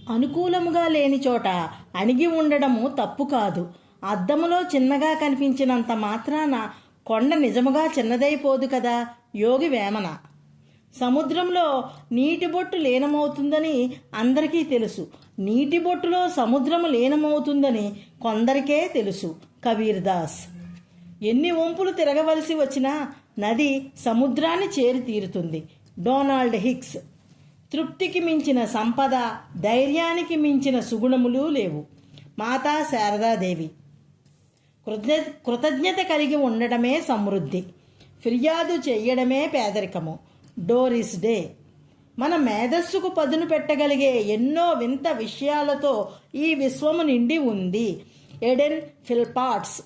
అనుకూలముగా లేని చోట అణిగి ఉండడము తప్పు కాదు. అద్దములో చిన్నగా కనిపించినంత మాత్రాన కొండ నిజముగా చిన్నదైపోదు కదా. యోగి వేమన. సముద్రంలో నీటి బొట్టు లీనమవుతుందని అందరికీ తెలుసు, నీటి బొట్టులో సముద్రము లీనమవుతుందని కొందరికే తెలుసు. కబీర్ దాస్. ఎన్ని వంపులు తిరగవలసి వచ్చినా నది సముద్రాన్ని చేరి తీరుతుంది. Donald Hicks. తృప్తికి మించిన సంపద, ధైర్యానికి మించిన సుగుణములు లేవు. మాతా శారదాదేవి. కృతజ్ఞత కలిగి ఉండడమే సమృద్ధి, ఫిర్యాదు చేయడమే పేదరికము. Doris day. మన మేధస్సుకు పదును పెట్టగలిగే ఎన్నో వింత విషయాలతో ఈ విశ్వము నిండి ఉంది. ఎడెన్ ఫిల్పాట్స్.